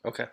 Okay.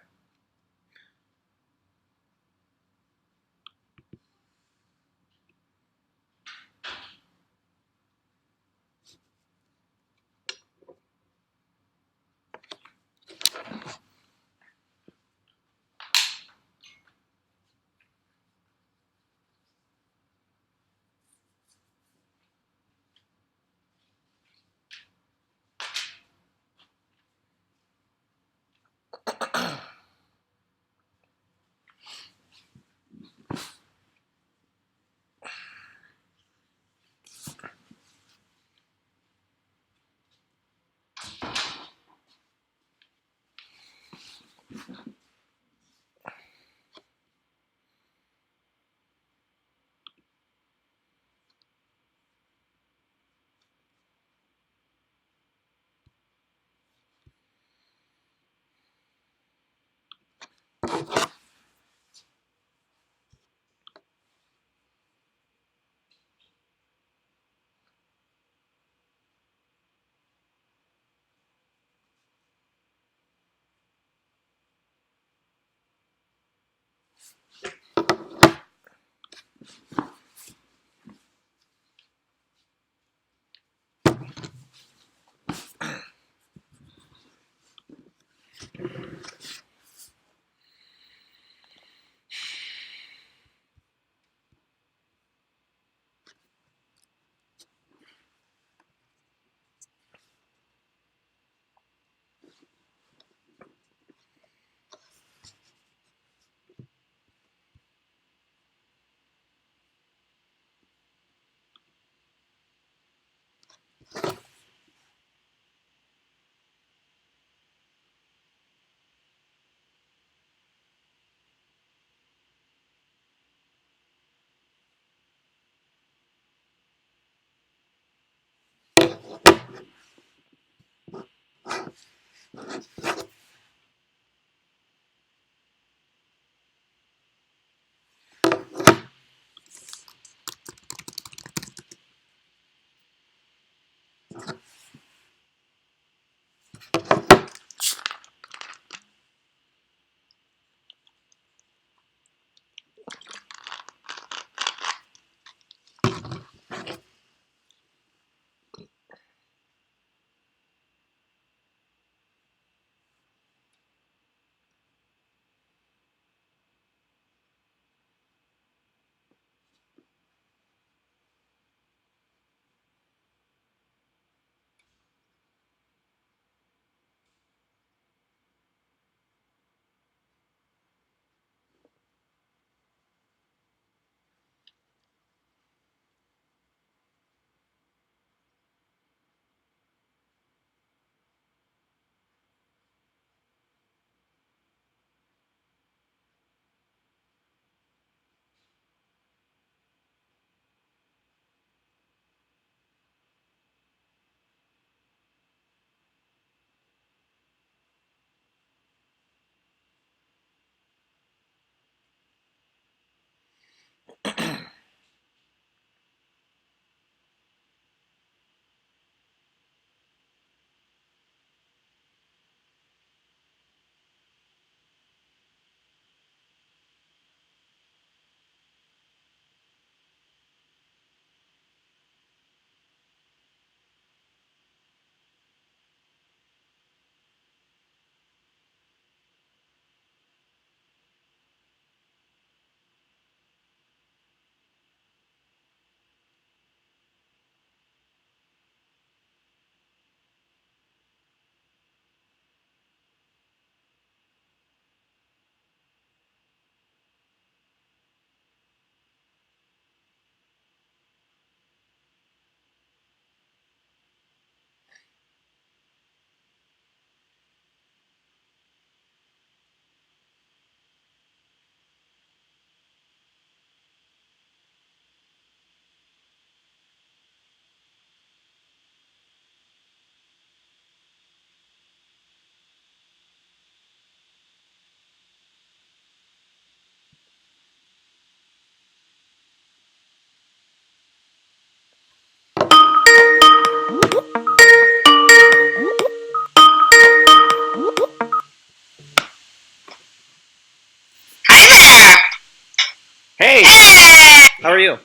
How are you?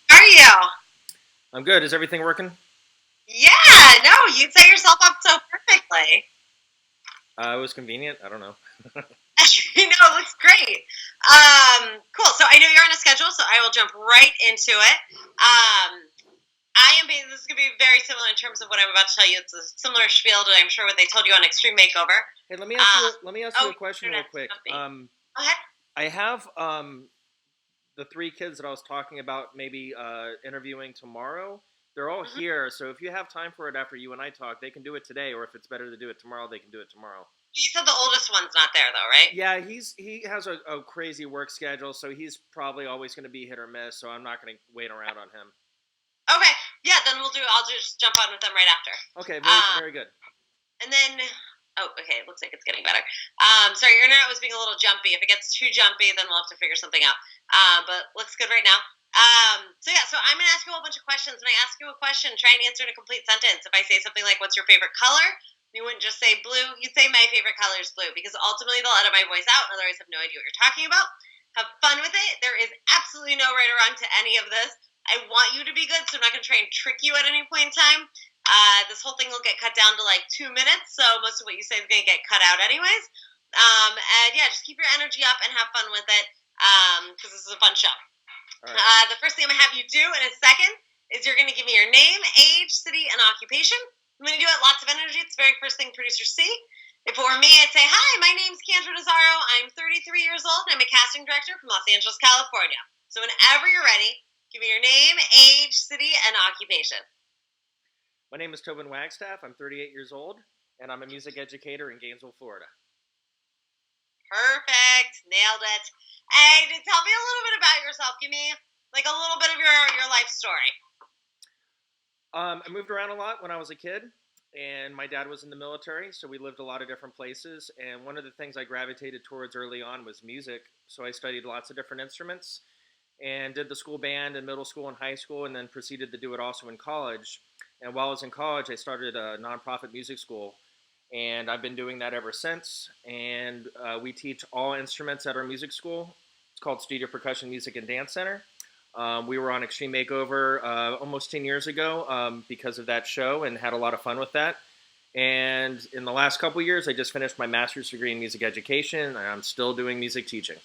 How are you? I'm good. Is everything working? Yeah, no, you set yourself up so perfectly. It was convenient. I don't know. It looks great. Cool. So I know you're on a schedule, so I will jump right into it. This is going to be very similar in terms of what I'm about to tell you. It's a similar spiel to, I'm sure, what they told you on Extreme Makeover. Hey, let me ask you a question real internet, quick. Go ahead. I have the three kids that I was talking about maybe interviewing tomorrow. They're all Mm-hmm. here, so if you have time for it after you and I talk, they can do it today, or if it's better to do it tomorrow, they can do it tomorrow. You said the oldest one's not there, though, right? Yeah, he has a crazy work schedule, so he's probably always going to be hit or miss. So I'm not going to wait around on him. Okay. Yeah, then I'll just jump on with them right after. Okay, very good. And then, okay, it looks like it's getting better. Sorry, your internet was being a little jumpy. If it gets too jumpy, then we'll have to figure something out. But looks good right now. So I'm going to ask you a whole bunch of questions. When I ask you a question, try and answer in a complete sentence. If I say something like, what's your favorite color? You wouldn't just say blue. You'd say my favorite color is blue, because ultimately they'll edit my voice out, and otherwise have no idea what you're talking about. Have fun with it. There is absolutely no right or wrong to any of this. I want you to be good, so I'm not going to try and trick you at any point in time. This whole thing will get cut down to like 2 minutes, so most of what you say is going to get cut out anyways. And yeah, just keep your energy up and have fun with it, because this is a fun show. All right. The first thing I'm going to have you do in a second is you're going to give me your name, age, city, and occupation. I'm going to do it lots of energy. It's the very first thing producers see. If it were me, I'd say, hi, my name's CandraCasting. I'm 33 years old, and I'm a casting director from Los Angeles, California. So whenever you're ready, give me your name, age, city, and occupation. My name is Tobin Wagstaff. I'm 38 years old, and I'm a music educator in Gainesville, Florida. Perfect. Nailed it. Hey, tell me a little bit about yourself. Give me like a little bit of your life story. I moved around a lot when I was a kid, and my dad was in the military, so we lived a lot of different places. And one of the things I gravitated towards early on was music, so I studied lots of different instruments and did the school band in middle school and high school, and then proceeded to do it also in college. And while I was in college, I started a nonprofit music school, and I've been doing that ever since. And we teach all instruments at our music school. It's called Studio Percussion Music and Dance Center. We were on Extreme Makeover almost 10 years ago because of that show, and had a lot of fun with that. And in the last couple years, I just finished my master's degree in music education, and I'm still doing music teaching.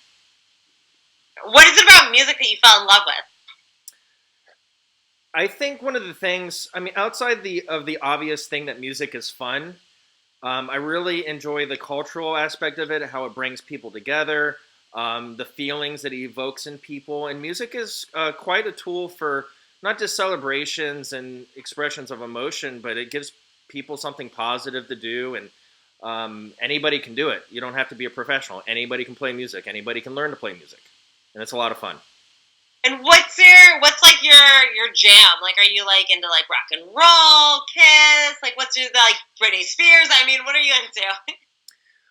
What is it about music that you fell in love with? I think one of the things, outside of the obvious thing that music is fun, I really enjoy the cultural aspect of it, how it brings people together, the feelings that it evokes in people. And music is quite a tool for not just celebrations and expressions of emotion, but it gives people something positive to do. And anybody can do it. You don't have to be a professional. Anybody can play music. Anybody can learn to play music. And it's a lot of fun. And what's like your jam? Like, are you like into like rock and roll, Kiss? Like, what's your like Britney Spears? I mean, what are you into?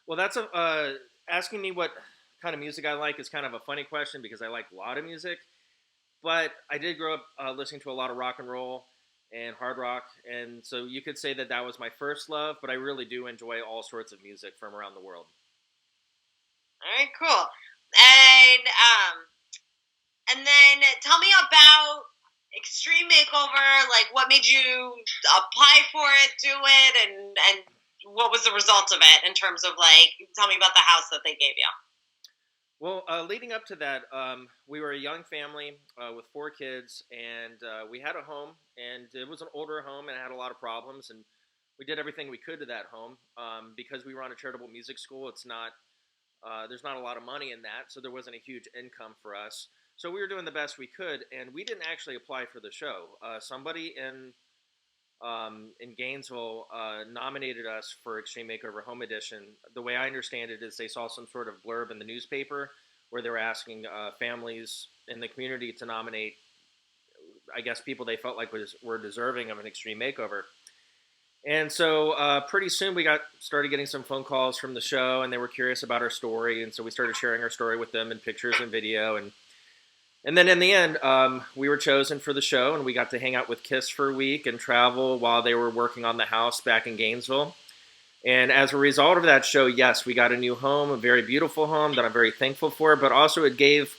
Well, that's asking me what kind of music I like is kind of a funny question, because I like a lot of music. But I did grow up listening to a lot of rock and roll and hard rock, and so you could say that that was my first love. But I really do enjoy all sorts of music from around the world. All right, cool. And then tell me about Extreme Makeover. Like, what made you apply for it, do it, and what was the result of it in terms of like, tell me about the house that they gave you. Well, leading up to that, we were a young family with 4 kids, and we had a home, and it was an older home, and it had a lot of problems, and we did everything we could to that home. Because we were on a charitable music school, it's not there's not a lot of money in that, so there wasn't a huge income for us. So we were doing the best we could, and we didn't actually apply for the show. Somebody in Gainesville nominated us for Extreme Makeover Home Edition. The way I understand it is they saw some sort of blurb in the newspaper where they were asking families in the community to nominate, I guess, people they felt like were deserving of an Extreme Makeover. And so pretty soon we started getting some phone calls from the show, and they were curious about our story, and so we started sharing our story with them in pictures and video, and then in the end, we were chosen for the show, and we got to hang out with Kiss for a week and travel while they were working on the house back in Gainesville. And as a result of that show, yes, we got a new home, a very beautiful home that I'm very thankful for, but also it gave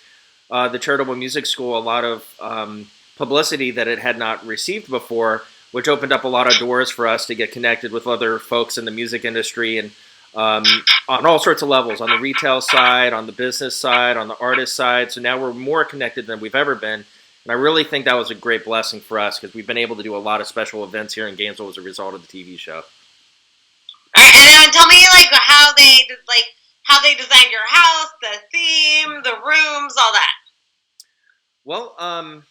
the charitable music school a lot of publicity that it had not received before, which opened up a lot of doors for us to get connected with other folks in the music industry and on all sorts of levels, on the retail side, on the business side, on the artist side. So now we're more connected than we've ever been. And I really think that was a great blessing for us because we've been able to do a lot of special events here in Gainesville as a result of the TV show. All right, and then tell me how they designed your house, the theme, the rooms, all that. Well,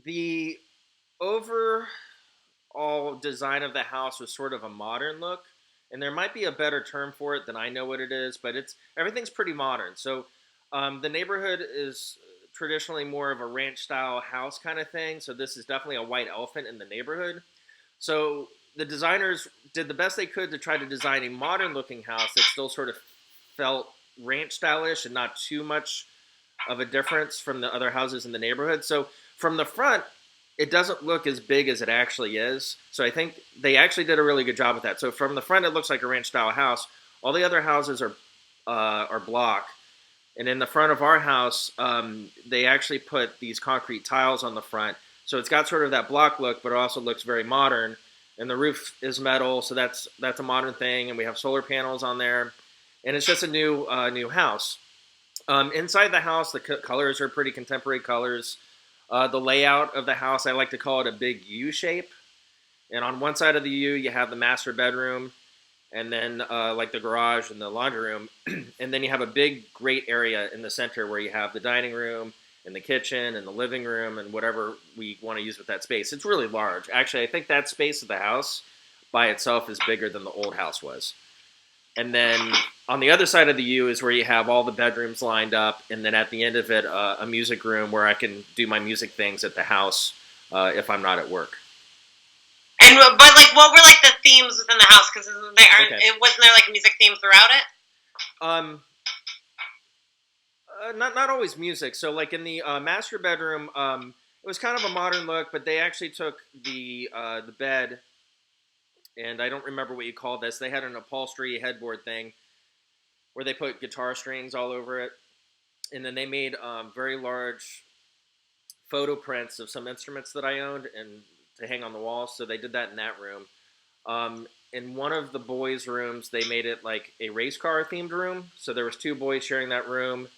the overall design of the house was sort of a modern look, and there might be a better term for it than I know what it is, but everything's pretty modern. So the neighborhood is traditionally more of a ranch style house kind of thing. So this is definitely a white elephant in the neighborhood. So the designers did the best they could to try to design a modern looking house that still sort of felt ranch stylish and not too much of a difference from the other houses in the neighborhood. So from the front, it doesn't look as big as it actually is. So I think they actually did a really good job with that. So from the front, it looks like a ranch style house. All the other houses are block. And in the front of our house, they actually put these concrete tiles on the front. So it's got sort of that block look, but it also looks very modern. And the roof is metal, so that's a modern thing. And we have solar panels on there. And it's just a new house. Inside the house, the colors are pretty contemporary colors. The layout of the house, I like to call it a big U shape. And on one side of the U, you have the master bedroom, and then like the garage and the laundry room. And then you have a big, great area in the center where you have the dining room and the kitchen and the living room and whatever we want to use with that space. It's really large. Actually, I think that space of the house by itself is bigger than the old house was. And then on the other side of the U is where you have all the bedrooms lined up, and then at the end of it, a music room where I can do my music things at the house if I'm not at work. And but what were the themes within the house? Because wasn't there a music theme throughout it? Not always music. So in the master bedroom, it was kind of a modern look, but they actually took the bed. And I don't remember what you called this. They had an upholstery headboard thing where they put guitar strings all over it. And then they made very large photo prints of some instruments that I owned and to hang on the wall. So they did that in that room. In one of the boys' rooms, they made it like a race car themed room. So there was two boys sharing that room.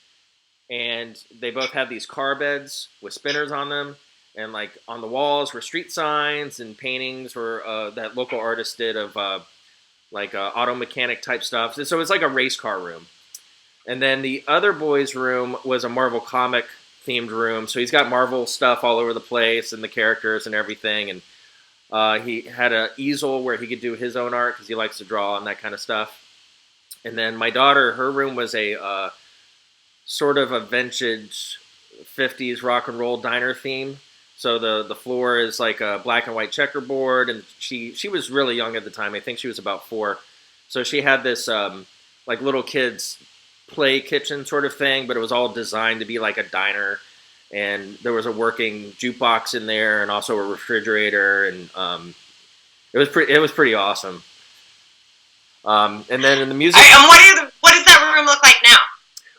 And they both had these car beds with spinners on them. And on the walls were street signs and paintings were that local artist did of auto mechanic type stuff. So it was like a race car room. And then the other boy's room was a Marvel comic themed room. So he's got Marvel stuff all over the place and the characters and everything. And he had an easel where he could do his own art because he likes to draw and that kind of stuff. And then my daughter, her room was a sort of a vintage 50s rock and roll diner theme. So the floor is like a black and white checkerboard, and she was really young at the time. I think she was about 4. So she had this little kids play kitchen sort of thing, but it was all designed to be like a diner. And there was a working jukebox in there, and also a refrigerator, and it was pretty awesome. And then in the music, what does that room look like now?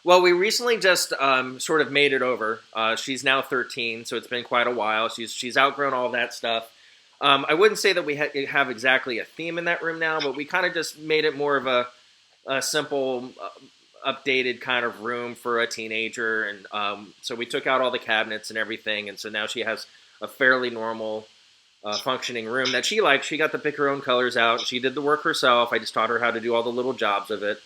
Well, we recently just sort of made it over. She's now 13, so it's been quite a while. She's outgrown all that stuff. I wouldn't say that we have exactly a theme in that room now, but we kind of just made it more of a simple, updated kind of room for a teenager. And so we took out all the cabinets and everything, and so now she has a fairly normal functioning room that she likes. She got to pick her own colors out. She did the work herself. I just taught her how to do all the little jobs of it.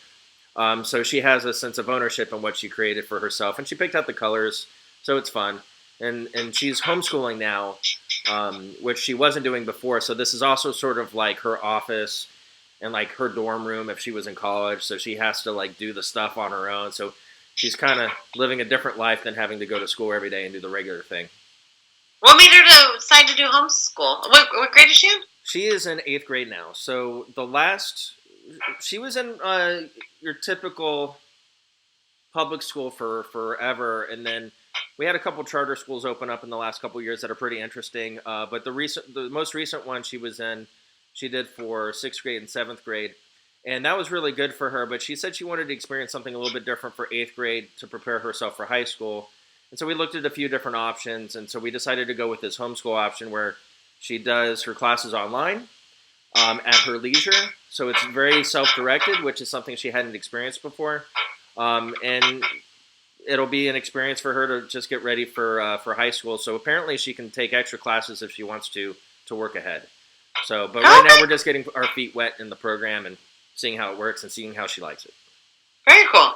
So she has a sense of ownership in what she created for herself, and she picked out the colors, so it's fun. And she's homeschooling now, which she wasn't doing before. So this is also sort of like her office and like her dorm room if she was in college. So she has to do the stuff on her own. So she's kind of living a different life than having to go to school every day and do the regular thing. What made her decide to do homeschool? What grade is she in? She is in 8th grade now. So she was in your typical public school for forever, and then we had a couple charter schools open up in the last couple of years that are pretty interesting. But the most recent one she was in, she did for 6th grade and 7th grade, And that was really good for her, but she said she wanted to experience something a little bit different for 8th grade to prepare herself for high school. And so we looked at a few different options, and so we decided to go with this homeschool option where she does her classes online at her leisure. So it's very self-directed, which is something she hadn't experienced before. And it'll be an experience for her to just get ready for high school. So apparently she can take extra classes if she wants to work ahead. So, but right now we're just getting our feet wet in the program and seeing how it works and seeing how she likes it. Very cool.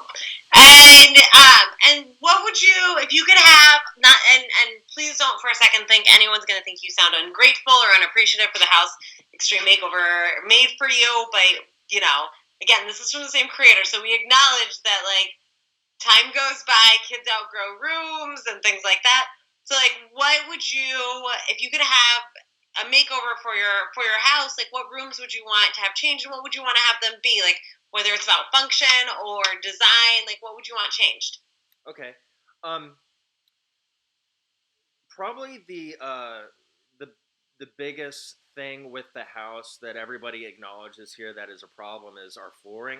And what would you, if you could have, not, and please don't for a second think anyone's going to think you sound ungrateful or unappreciative for the house Extreme Makeover made for you, but, you know, again, this is from the same creator, so we acknowledge that, like, time goes by, kids outgrow rooms and things like that. So, like, what would you, if you could have a makeover for your house, like, what rooms would you want to have changed, and what would you want to have them be? Like, whether it's about function or design, like, what would you want changed? Okay. Probably the biggest thing with the house that everybody acknowledges here that is a problem is our flooring.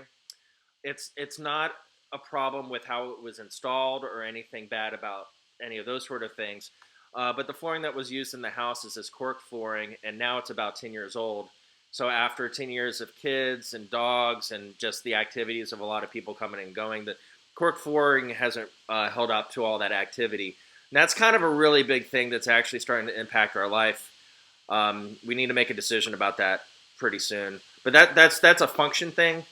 It's not a problem with how it was installed or anything bad about any of those sort of things. But the flooring that was used in the house is this cork flooring, and now it's about 10 years old. So after 10 years of kids and dogs and just the activities of a lot of people coming and going, the cork flooring hasn't held up to all that activity. And that's kind of a really big thing that's actually starting to impact our life. We need to make a decision about that pretty soon. But that's a function thing.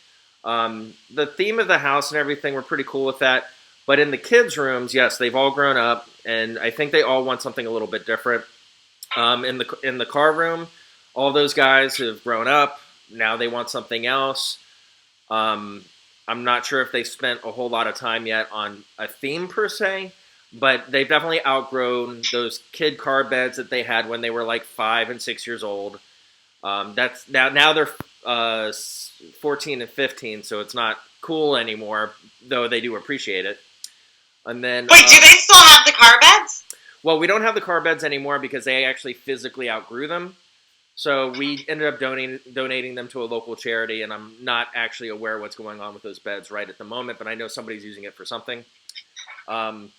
The theme of the house and everything, we're pretty cool with that. But in the kids' rooms, yes, they've all grown up, and I think they all want something a little bit different. In the car room, all those guys have grown up. Now they want something else. I'm not sure if they spent a whole lot of time yet on a theme per se, but they've definitely outgrown those kid car beds that they had when they were like 5 and 6 years old. That's now they're 14 and 15, so it's not cool anymore, though they do appreciate it. And then wait, do they still have the car beds? Well, we don't have the car beds anymore because they actually physically outgrew them. So we ended up donating them to a local charity, and I'm not actually aware what's going on with those beds right at the moment, but I know somebody's using it for something. And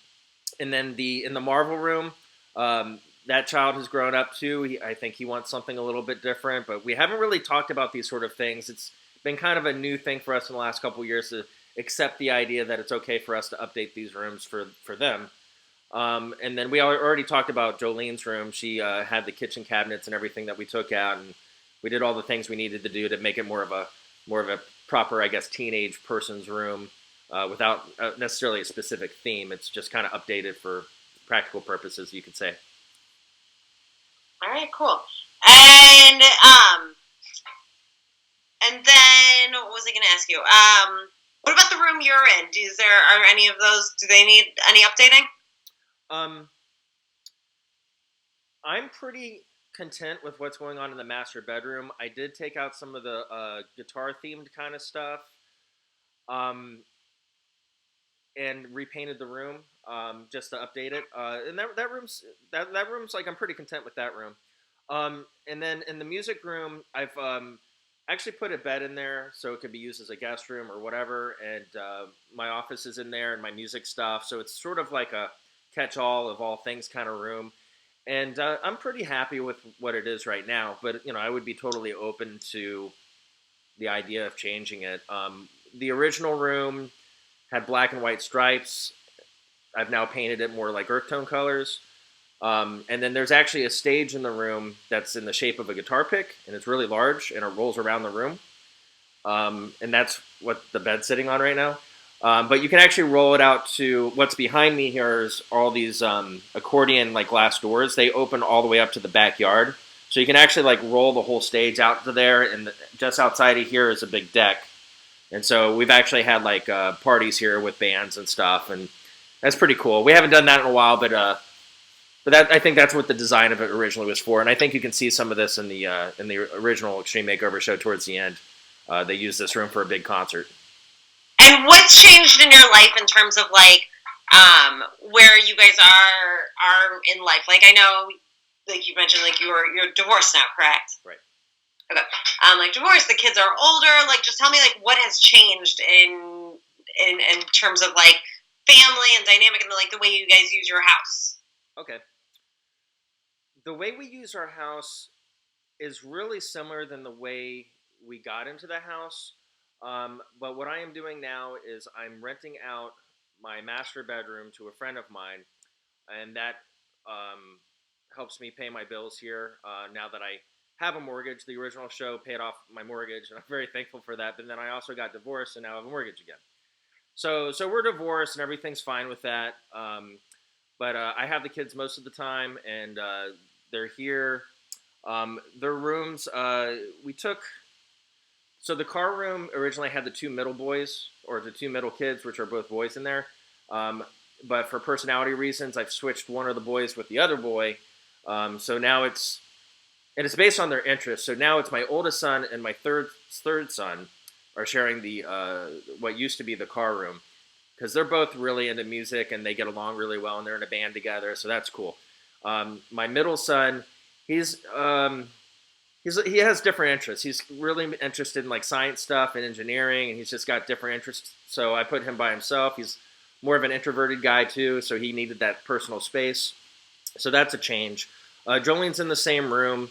then in the Marvel room, that child has grown up too. I think he wants something a little bit different, but we haven't really talked about these sort of things. It's been kind of a new thing for us in the last couple of years to accept the idea that it's okay for us to update these rooms for them. And then we already talked about Jolene's room. She had the kitchen cabinets and everything that we took out, and we did all the things we needed to do to make it more of a proper, I guess, teenage person's room without necessarily a specific theme. It's just kind of updated for practical purposes, you could say. All right, cool. And then what was I going to ask you? What about the room you're in? Are any of those? Do they need any updating? I'm pretty content with what's going on in the master bedroom. I did take out some of the guitar-themed kind of stuff, and repainted the room just to update it. And that room's like, I'm pretty content with that room. And then in the music room, I've actually put a bed in there so it could be used as a guest room or whatever. And my office is in there and my music stuff, so it's sort of like a catch-all of all things kind of room. And I'm pretty happy with what it is right now, but I would be totally open to the idea of changing it. The original room had black and white stripes. I've now painted it more like earth tone colors. And then there's actually a stage in the room that's in the shape of a guitar pick, and it's really large, and it rolls around the room. And that's what the bed's sitting on right now. But you can actually roll it out to what's behind me here is all these accordion like glass doors. They open all the way up to the backyard. So you can actually like roll the whole stage out to there, and just outside of here is a big deck. And so we've actually had like parties here with bands and stuff, and that's pretty cool. We haven't done that in a while, but that, I think that's what the design of it originally was for. And I think you can see some of this in the original Extreme Makeover show towards the end. They used this room for a big concert. And what's changed in your life in terms of like where you guys are in life? Like I know, like you mentioned, like you're divorced now, correct? Right. Okay. Like divorce, the kids are older. Like, just tell me, like, what has changed in terms of like family and dynamic and like the way you guys use your house. Okay. The way we use our house is really similar than the way we got into the house. But what I am doing now is I'm renting out my master bedroom to a friend of mine, and that um, helps me pay my bills here. Now that I have a mortgage, the original show paid off my mortgage, and I'm very thankful for that. But then I also got divorced, and now I have a mortgage again. So we're divorced, and everything's fine with that. But I have the kids most of the time, and they're here. Their rooms, we took. So the car room originally had the two middle boys, or the two middle kids, which are both boys in there. Um, but for personality reasons, I've switched one of the boys with the other boy. So now it's based on their interests. So now it's my oldest son and my third son are sharing the what used to be the car room, because they're both really into music and they get along really well and they're in a band together. So that's cool. My middle son, he's he has different interests. He's really interested in like science stuff and engineering, and he's just got different interests. So I put him by himself. He's more of an introverted guy too, so he needed that personal space. So that's a change. Jolene's in the same room.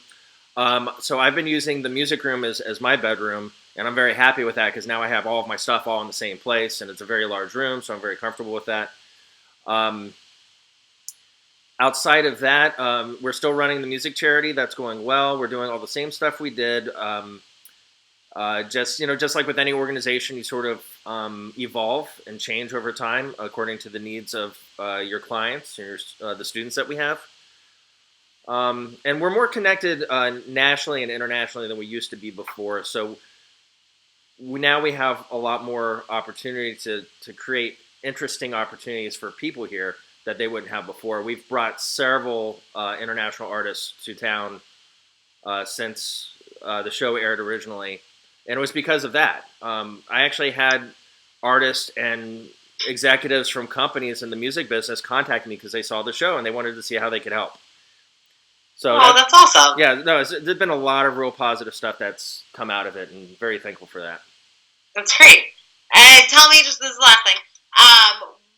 So I've been using the music room as my bedroom, and I'm very happy with that because now I have all of my stuff all in the same place, and it's a very large room, so I'm very comfortable with that. Outside of that, we're still running the music charity. That's going well. We're doing all the same stuff we did. Just like with any organization, you sort of evolve and change over time according to the needs of your clients, the students that we have. And we're more connected nationally and internationally than we used to be before. So now we have a lot more opportunity to create interesting opportunities for people here that they wouldn't have before. We've brought several international artists to town since the show aired originally, and it was because of that. I actually had artists and executives from companies in the music business contact me because they saw the show and they wanted to see how they could help. So that's awesome. Yeah, no, there's been a lot of real positive stuff that's come out of it, and very thankful for that. That's great. And tell me, just this last thing,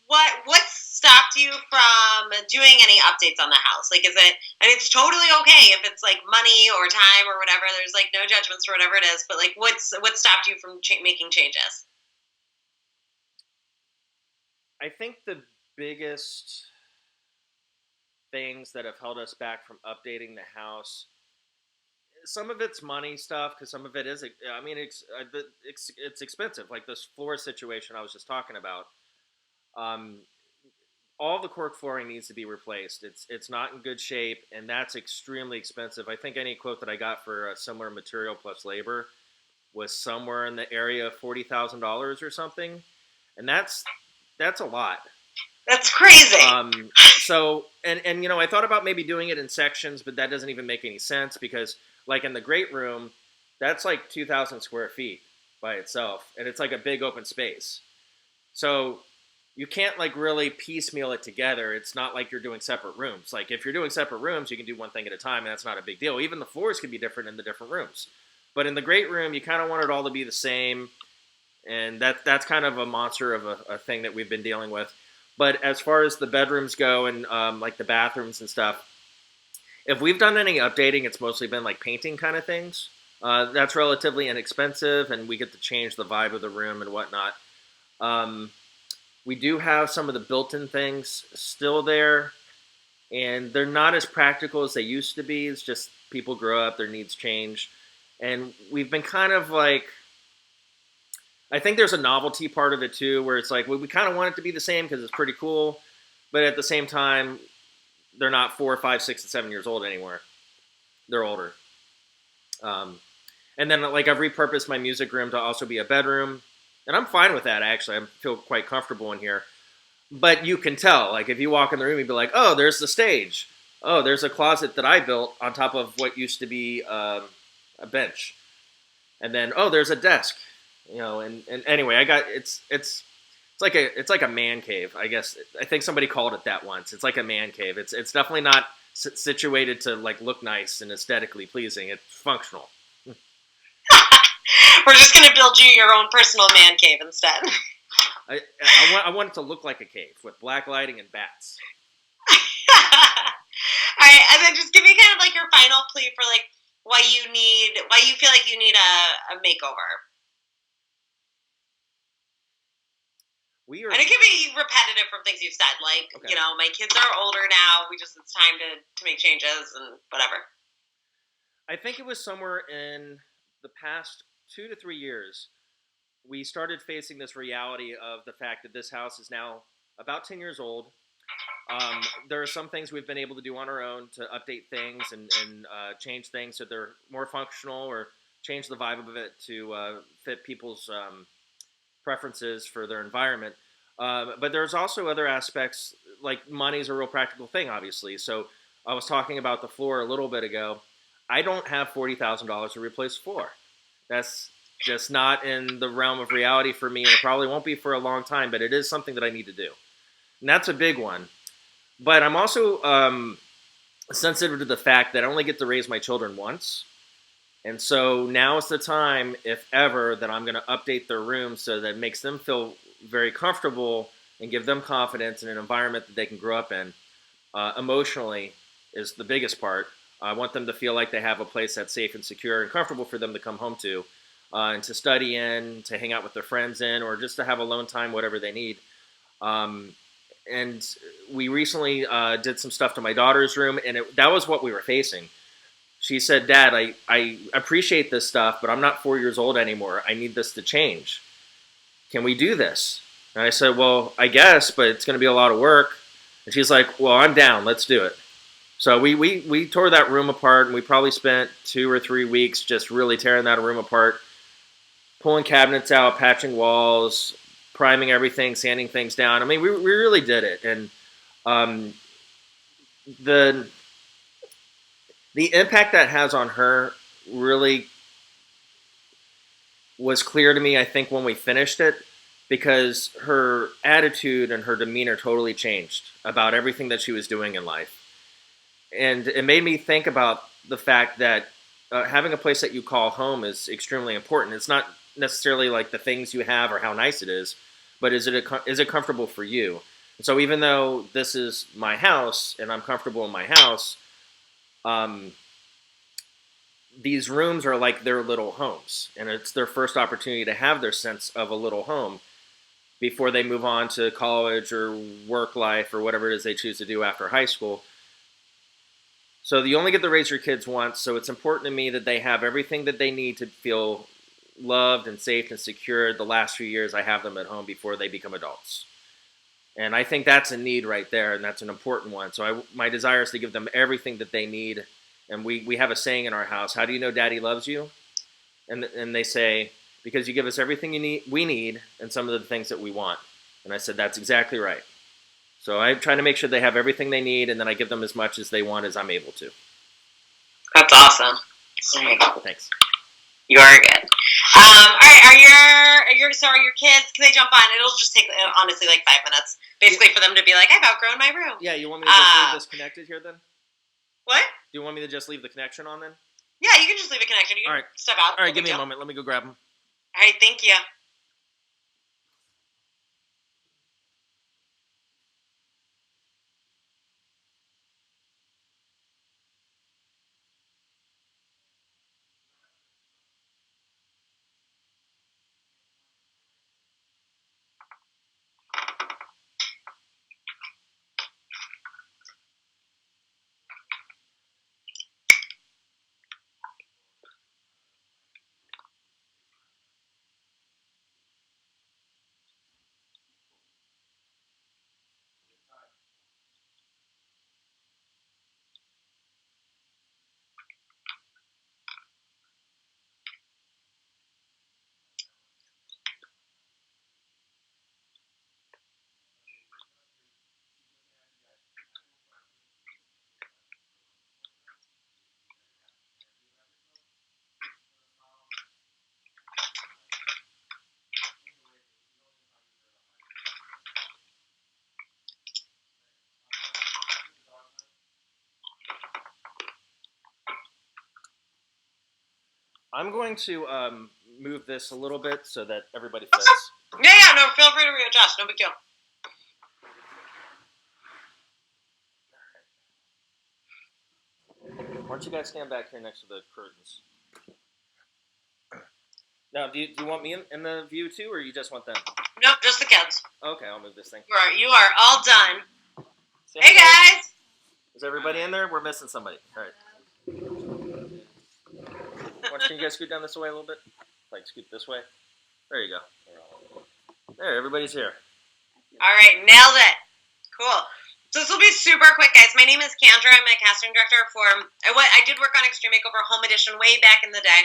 what stopped you from doing any updates on the house? Like, is it, and it's totally okay if it's like money or time or whatever. There's like no judgments or whatever it is. But like, what stopped you from making changes? I think the biggest things that have held us back from updating the house, some of it's money stuff, because some of it is, I mean, it's expensive. Like this floor situation I was just talking about. All the cork flooring needs to be replaced. It's not in good shape, and that's extremely expensive. I think any quote that I got for a similar material plus labor was somewhere in the area of $40,000 or something, and that's a lot. That's crazy. So I thought about maybe doing it in sections, but that doesn't even make any sense because, like in the great room, that's like 2,000 square feet by itself, and it's like a big open space. So you can't like really piecemeal it together. It's not like you're doing separate rooms. Like if you're doing separate rooms, you can do one thing at a time, and that's not a big deal. Even the floors can be different in the different rooms. But in the great room, you kind of want it all to be the same, and that's kind of a monster of a thing that we've been dealing with. But as far as the bedrooms go and like the bathrooms and stuff, if we've done any updating, it's mostly been like painting kind of things. That's relatively inexpensive, and we get to change the vibe of the room and whatnot. We do have some of the built-in things still there, and they're not as practical as they used to be. It's just people grow up, their needs change. And we've been kind of like, I think there's a novelty part of it too, where it's like, well, we kind of want it to be the same because it's pretty cool, but at the same time, they're not 4, 5, 6, and 7 years old anymore. They're older. And then like I've repurposed my music room to also be a bedroom. And I'm fine with that, actually. I feel quite comfortable in here. But you can tell. Like, if you walk in the room, you'd be like, oh, there's the stage. Oh, there's a closet that I built on top of what used to be a bench. And then, oh, there's a desk. And anyway, it's like a man cave, I guess. I think somebody called it that once. It's like a man cave. It's definitely not situated to, like, look nice and aesthetically pleasing. It's functional. We're just gonna build you your own personal man cave instead. I want it to look like a cave with black lighting and bats. All right, and then just give me kind of like your final plea for like why you feel like you need a makeover. And it can be repetitive from things you've said, like okay. My kids are older now. It's time to make changes and whatever. I think it was somewhere in the past 2 to 3 years we started facing this reality of the fact that this house is now about 10 years old. There are some things we've been able to do on our own to update things and change things so they're more functional or change the vibe of it to fit people's preferences for their environment. But there's also other aspects, like money is a real practical thing, obviously. So I was talking about the floor a little bit ago. I don't have $40,000 to replace floor. That's just not in the realm of reality for me, and it probably won't be for a long time, but it is something that I need to do. And that's a big one. But I'm also sensitive to the fact that I only get to raise my children once. And so now is the time, if ever, that I'm going to update their room so that it makes them feel very comfortable and give them confidence in an environment that they can grow up in. Emotionally is the biggest part. I want them to feel like they have a place that's safe and secure and comfortable for them to come home to and to study in, to hang out with their friends in, or just to have alone time, whatever they need. And we recently did some stuff to my daughter's room, and that was what we were facing. She said, "Dad, I appreciate this stuff, but I'm not 4 years old anymore. I need this to change. Can we do this?" And I said, "Well, I guess, but it's going to be a lot of work." And she's like, "Well, I'm down. Let's do it." So we tore that room apart, and we probably spent 2 or 3 weeks just really tearing that room apart, pulling cabinets out, patching walls, priming everything, sanding things down. I mean, we really did it. And the impact that has on her really was clear to me, I think, when we finished it, because her attitude and her demeanor totally changed about everything that she was doing in life. And it made me think about the fact that having a place that you call home is extremely important. It's not necessarily like the things you have or how nice it is, but is it comfortable for you? And so even though this is my house and I'm comfortable in my house, these rooms are like their little homes, and it's their first opportunity to have their sense of a little home before they move on to college or work life or whatever it is they choose to do after high school. So you only get to raise your kids once, so it's important to me that they have everything that they need to feel loved and safe and secure the last few years I have them at home before they become adults. And I think that's a need right there, and that's an important one. So my desire is to give them everything that they need. And we have a saying in our house: "How do you know Daddy loves you?" And they say, "Because you give us everything we need, and some of the things that we want." And I said, "That's exactly right." So I try to make sure they have everything they need, and then I give them as much as they want as I'm able to. That's awesome. Thanks. You are good. All right, are your kids? Can they jump on? It'll just take honestly like 5 minutes, basically, for them to be like, "I've outgrown my room." Yeah, you want me to just leave this connected here then? What? Do you want me to just leave the connection on then? Yeah, you can just leave a connection. You can step out. All right, give me a moment. Let me go grab them. All right, thank you. I'm going to move this a little bit so that everybody Okay. fits. Yeah, no, feel free to readjust. No big deal. Why don't you guys stand back here next to the curtains? Now, do you want me in the view too, or you just want them? Nope, just the kids. Okay, I'll move this thing. You are all done. Say hey, guys! Is everybody in there? We're missing somebody. All right. Can you guys scoot down this way a little bit? Like, scoot this way? There you go. There, everybody's here. All right, nailed it. Cool. So this will be super quick, guys. My name is Candra. I'm a casting director for. I did work on Extreme Makeover Home Edition way back in the day,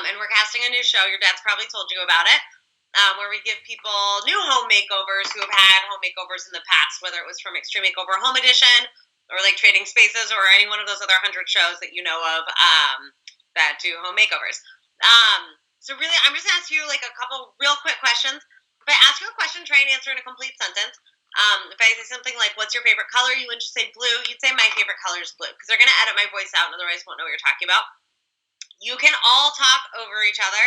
and we're casting a new show. Your dad's probably told you about it, where we give people new home makeovers who have had home makeovers in the past, whether it was from Extreme Makeover Home Edition or like Trading Spaces or any one of those other 100 shows that you know of that do home makeovers. So really, I'm just gonna ask you like a couple real quick questions. If I ask you a question, try and answer in a complete sentence. If I say something like, what's your favorite color? You wouldn't just say blue. You'd say my favorite color is blue. Because they're going to edit my voice out and otherwise won't know what you're talking about. You can all talk over each other,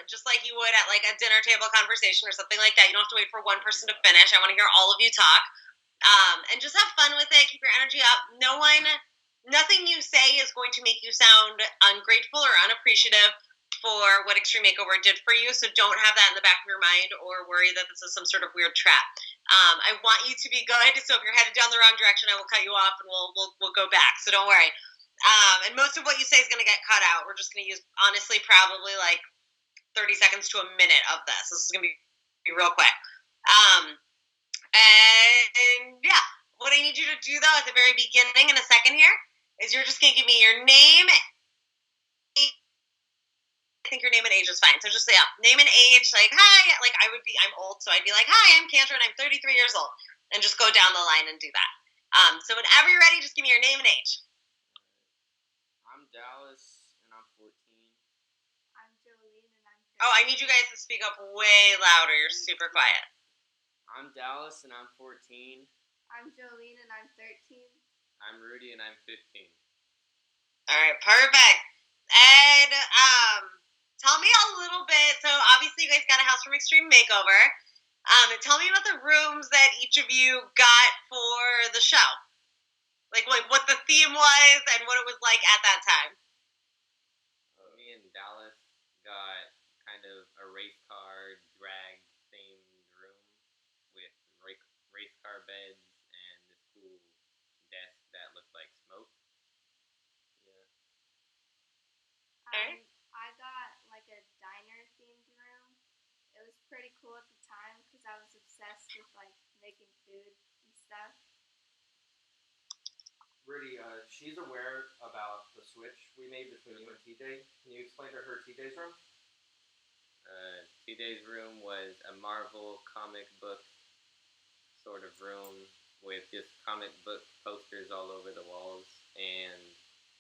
just like you would at like a dinner table conversation or something like that. You don't have to wait for one person to finish. I want to hear all of you talk. And just have fun with it. Keep your energy up. Nothing you say is going to make you sound ungrateful or unappreciative for what Extreme Makeover did for you, so don't have that in the back of your mind or worry that this is some sort of weird trap. I want you to be good, so if you're headed down the wrong direction, I will cut you off and we'll go back, so don't worry. And most of what you say is going to get cut out. We're just going to use, honestly, probably like 30 seconds to a minute of this. This is going to be real quick. And yeah, what I need you to do, though, at the very beginning in a second here, is you're just going to give me your name. I think your name and age is fine. So just say name and age, like, hi, like I'm old, so I'd be like, hi, I'm Candra, and I'm 33 years old. And just go down the line and do that. So whenever you're ready, just give me your name and age. I'm Dallas, and I'm 14. I'm Jolene, and I'm 13. Oh, I need you guys to speak up way louder. You're super quiet. I'm Dallas, and I'm 14. I'm Jolene, and I'm 13. I'm Rudy, and I'm 15. All right, perfect. And tell me a little bit. So obviously you guys got a house from Extreme Makeover. Tell me about the rooms that each of you got for the show. Like what the theme was and what it was like at that time. Me and Dallas got kind of a race car drag themed room with race car beds and this cool desk that looked like smoke. Yeah. Okay. I got like a diner themed room. It was pretty cool at the time because I was obsessed with like making food and stuff. Rudy, she's aware about the switch we made between you and TJ. Can you explain to her TJ's room? TJ's room was a Marvel comic book sort of room with just comic book posters all over the walls and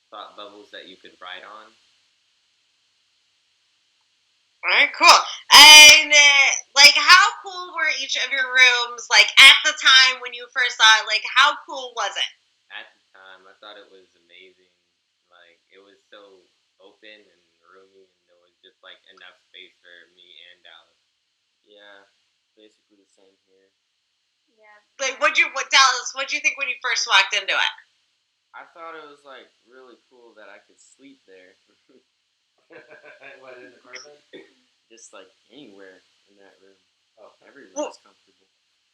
thought bubbles that you could write on. All right, cool. And like, how cool were each of your rooms? Like at the time when you first saw it, like how cool was it? At the time, I thought it was amazing. Like, it was so open and roomy, and there was just like enough space for me and Dallas. Yeah, basically the same here. Yeah. Like, Dallas? What'd you think when you first walked into it? I thought it was like really cool that I could sleep there. What, in the apartment? Just like anywhere in that room. Oh, Everywhere was comfortable.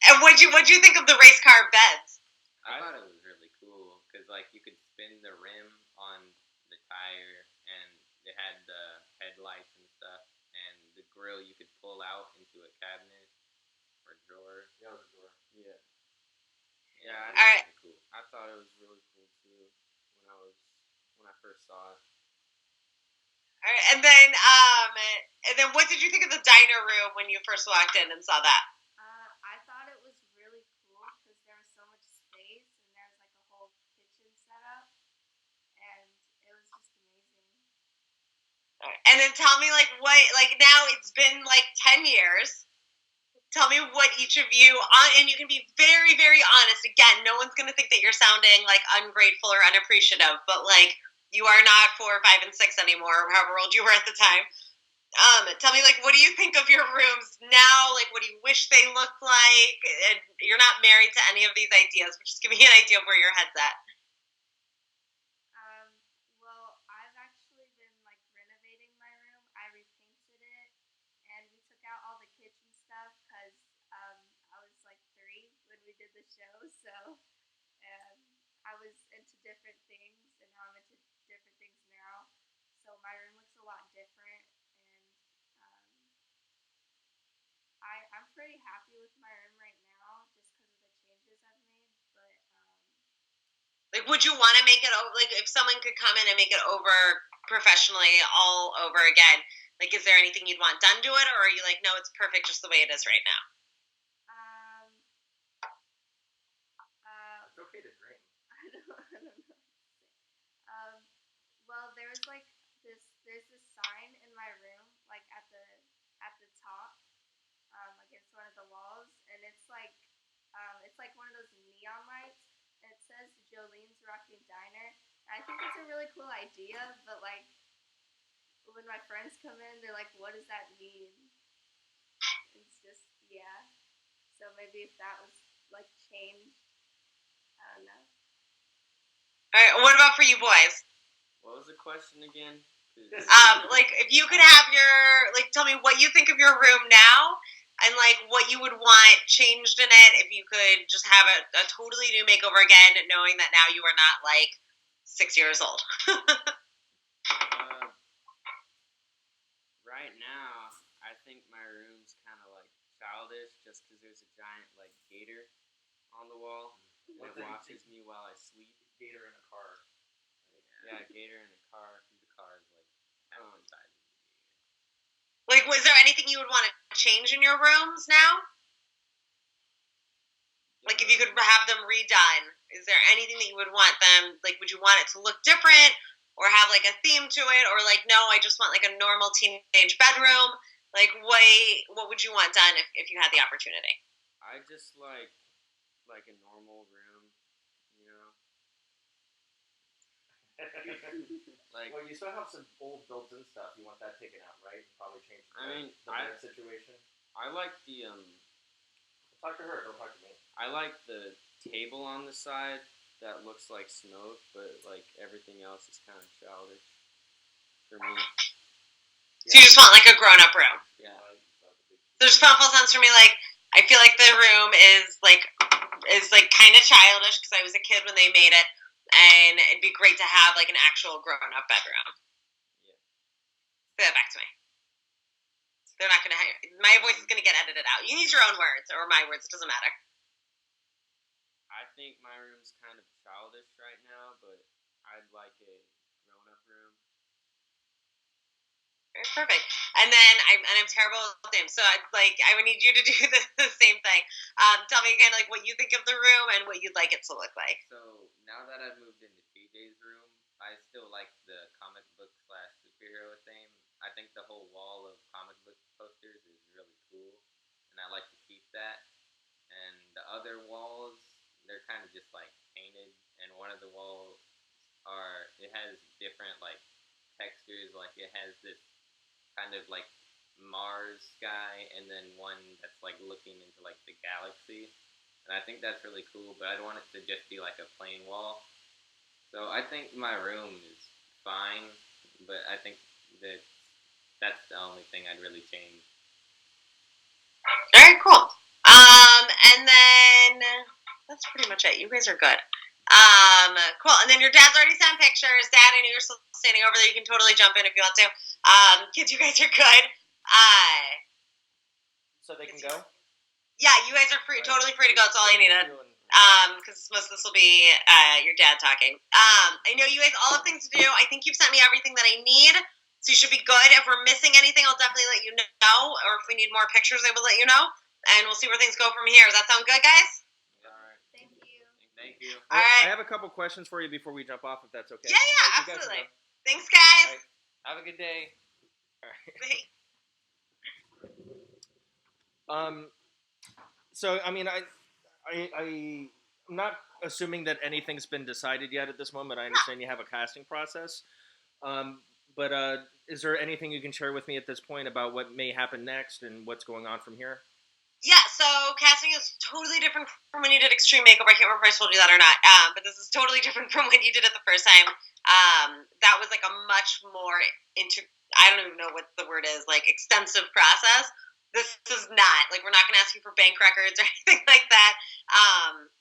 And what'd you think of the race car beds? I thought it was really cool because like you could spin the rim on the tire, and it had the headlights and stuff, and the grill you could pull out into a cabinet or drawer. Yeah, it was a drawer. Yeah. Yeah, I All right. really cool. I thought it was really cool too when I first saw it. All right, and then what did you think of the diner room when you first walked in and saw that? I thought it was really cool because there was so much space and there was like a whole kitchen set up, and it was just amazing. All right. And then tell me now it's been like 10 years. Tell me what each of you, and you can be very, very honest. Again, no one's going to think that you're sounding like ungrateful or unappreciative, but like you are not 4, 5, and 6 anymore, or however old you were at the time. Tell me, like, what do you think of your rooms now? Like, what do you wish they looked like? And you're not married to any of these ideas, but just give me an idea of where your head's at. Well, I've actually been like renovating my room. I repainted it, and we took out all the kitchen stuff because I was like 3 when we did the show, so I was into different things, and now I'm into different things now. So my room looks a lot different, and um, I'm pretty happy with my room right now just because of the changes I've made. But Like, would you want to make it over? Like, if someone could come in and make it over professionally all over again, like, is there anything you'd want done to it, or are you like, no, it's perfect just the way it is right now? um, It's okay to dream. I don't know. Well, there's this sign in my room, like at the top, against one of the walls, and it's like one of those neon lights. And it says Jolene's Rocking Diner. And I think it's a really cool idea, but like when my friends come in, they're like, "What does that mean?" It's just yeah. So maybe if that was like changed, I don't know. All right. What about for you boys? What was the question again? Like, if you could have tell me what you think of your room now, and like what you would want changed in it if you could just have a totally new makeover again, knowing that now you are not like 6 years old. Right now, I think my room's kind of like childish, just because there's a giant like gator on the wall, and it watches me while I sleep. Gator in a car. Yeah, gator in a car. The car is like inside. Like, was there anything you would want to change in your rooms now? Like, if you could have them redone, is there anything that you would want them, like, would you want it to look different, or have, like, a theme to it, or, like, no, I just want, like, a normal teenage bedroom? Like, what would you want done if you had the opportunity? I just like a normal room, you know? Like, well, you still have some old built-in stuff. You want that taken out, right? Probably change the bed situation. I like the Talk to her. Don't talk to me. I like the table on the side that looks like smoke, but like everything else is kind of childish for me. So you just want like a grown-up room? Yeah. There's full sense for me. Like, I feel like the room is kind of childish because I was a kid when they made it, and it'd be great to have like an actual grown-up bedroom. Yeah. Say that back to me. They're not going to hire. My voice is going to get edited out. You can use your own words or my words. It doesn't matter. I think my room's kind of childish right now, but I'd like a grown-up room. Very perfect. And then I'm terrible with names, so I would need you to do the same thing. Tell me again, like what you think of the room and what you'd like it to look like. So now that I've moved into TJ's room, I still like the comic book / superhero theme. I think the whole wall of comic book posters is really cool, and I like to keep that. And the other walls, they're kind of just like painted, and one of the walls it has different like textures, like it has this kind of like Mars sky, and then one that's like looking into like the galaxy, and I think that's really cool. But I'd want it to just be like a plain wall. So I think my room is fine, but I think that's the only thing I'd really change. Very cool. And then that's pretty much it. You guys are good. Cool. And then your dad's already sent pictures. Dad, I know you're still standing over there. You can totally jump in if you want to. Kids, you guys are good. So they can go? Yeah, you guys are free, totally free to go. That's all I needed. Because most of this will be your dad talking. I know you guys all have things to do. I think you've sent me everything that I need. So you should be good. If we're missing anything, I'll definitely let you know. Or if we need more pictures, I will let you know. And we'll see where things go from here. Does that sound good, guys? Thank you. All right. I have a couple questions for you before we jump off, if that's okay. Yeah, absolutely. Thanks, guys. Right. Have a good day. All right. So I mean, I'm not assuming that anything's been decided yet at this moment. I understand you have a casting process. is there anything you can share with me at this point about what may happen next and what's going on from here? Yeah, so casting is totally different from when you did Extreme Makeover. I can't remember if I told you that or not, but this is totally different from when you did it the first time. That was like a much more I don't even know what the word is, like extensive process. This is not like we're not going to ask you for bank records or anything like that.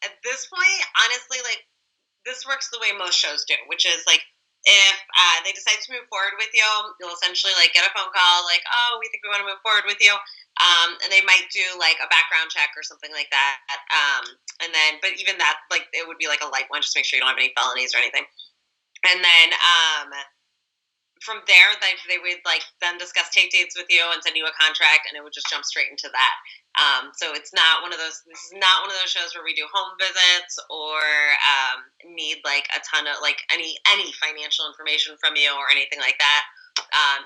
At this point, honestly, like this works the way most shows do, which is like if they decide to move forward with you, you'll essentially like get a phone call like, oh, we think we want to move forward with you. And they might do like a background check or something like that. And then, but even that, like it would be like a light one, just make sure you don't have any felonies or anything. And then from there, they would like then discuss tape dates with you and send you a contract, and it would just jump straight into that. So it's not one of those. This is not one of those shows where we do home visits or need like a ton of like any financial information from you or anything like that.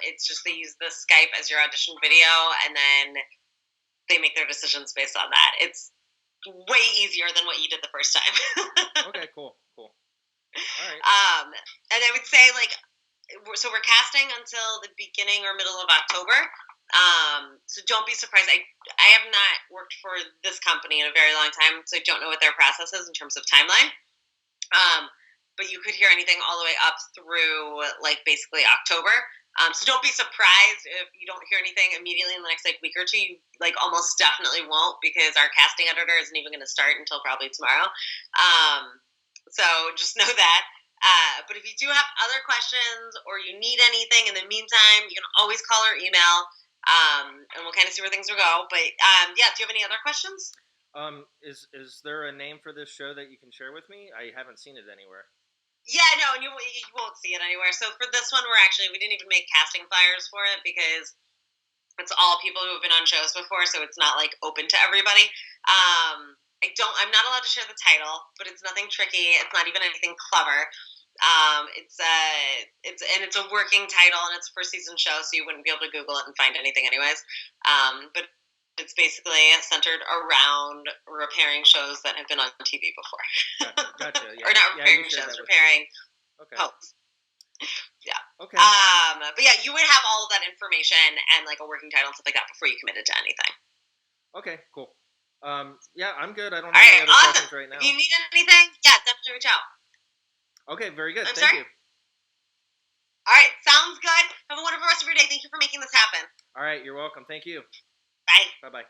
It's just they use the Skype as your audition video, and then they make their decisions based on that. It's way easier than what you did the first time. Okay, cool. All right. And I would say like. So we're casting until the beginning or middle of October. So don't be surprised. I have not worked for this company in a very long time, so I don't know what their process is in terms of timeline. But you could hear anything all the way up through like basically October. So don't be surprised if you don't hear anything immediately in the next like week or two. You like almost definitely won't, because our casting editor isn't even going to start until probably tomorrow. So just know that. But if you do have other questions or you need anything in the meantime, you can always call or email, and we'll kind of see where things will go. But yeah, do you have any other questions? Is there a name for this show that you can share with me? I haven't seen it anywhere. Yeah, no, and you won't see it anywhere. So for this one, we didn't even make casting flyers for it because it's all people who have been on shows before, so it's not like open to everybody. I'm not allowed to share the title, but it's nothing tricky. It's not even anything clever. It's a working title, and it's a first season show, so you wouldn't be able to Google it and find anything anyways. But it's basically centered around repairing shows that have been on TV before. Gotcha. Yeah. Or not repairing shows, repairing homes. Yeah. Okay. But yeah, you would have all of that information and like a working title and stuff like that before you committed to anything. Okay, cool. Yeah, I'm good. I don't have any other awesome. questions right now. If you need anything, yeah, definitely reach out. Okay, very good. Thank you. All right, sounds good. Have a wonderful rest of your day. Thank you for making this happen. All right, you're welcome. Thank you. Bye. Bye-bye.